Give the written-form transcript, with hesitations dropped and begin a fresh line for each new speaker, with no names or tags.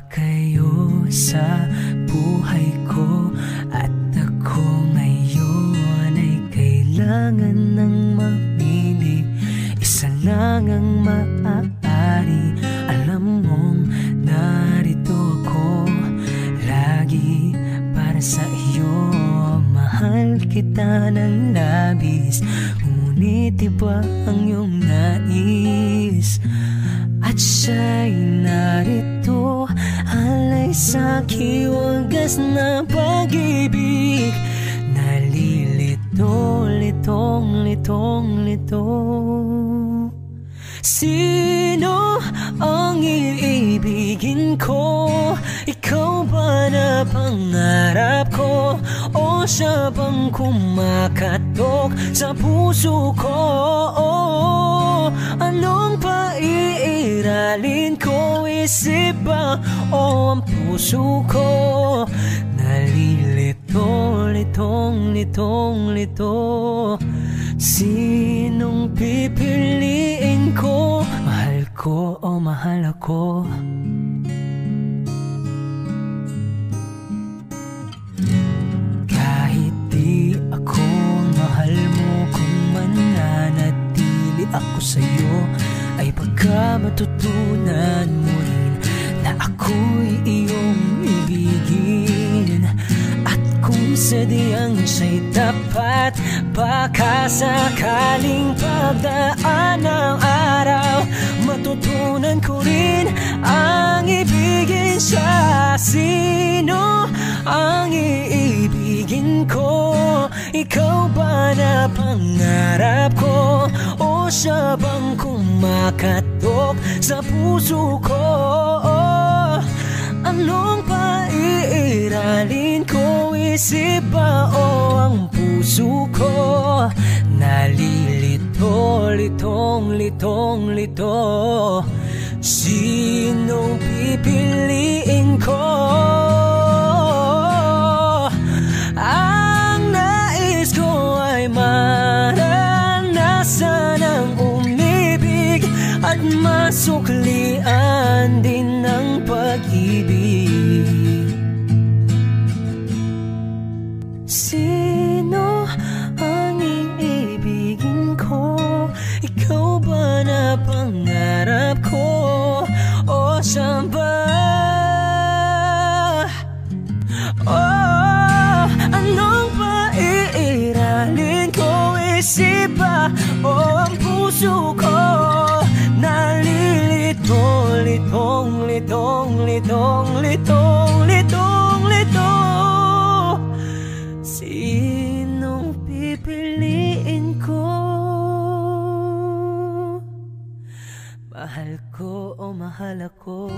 kayo sa buhay ko. At ako ngayon ay kailangan ng mamili. Isa lang ang maaari. Alam mong narito ako lagi para sa iyo. Mahal kita ng labis, ngunit iba ang iyong nais. At siya'y narito, alay sa'ki wagas na pag-ibig. Nalilito, litong, litong, lito. Sino ang iibigin ko? Ikaw ba na pangarap ko? O siya bang kumakatok sa puso ko? Anong paiiralin ko? Isip ba o ang puso ko? Nalilito, litong, litong, lito. Sinong pipiliin ko? Mahal ko o mahal ako? Kahit di ako mahal mo, kung mananatili ako sa'yo, ay baka matutunan mo rin na ako'y iyong ibigin. At kung sadyang siya'y tapat, baka sakaling pagdaan ng araw, matutunan ko rin ang ibigin siya. Sino ang iibigin ko? Ikaw ba na pangarap ko? O siya bang kumakatok sa puso ko? Anong paiiralin ko? Isip ba o ang puso ko? Nalilito, litong, litong, lito. Sinong pipiliin ko? Ang nais ko ay maranasan ang umibig at masuklian din ng pag-ibig. Sino ang iibigin ko? Ikaw ba na pangarap ko? O siya ba? Oh, anong paiiralin ko? Isip ba o ang puso ko? Nalilito, litong, litong, litong, litong, litong, litong. Sinong pipiliin ko? Mahal ko o mahal ako?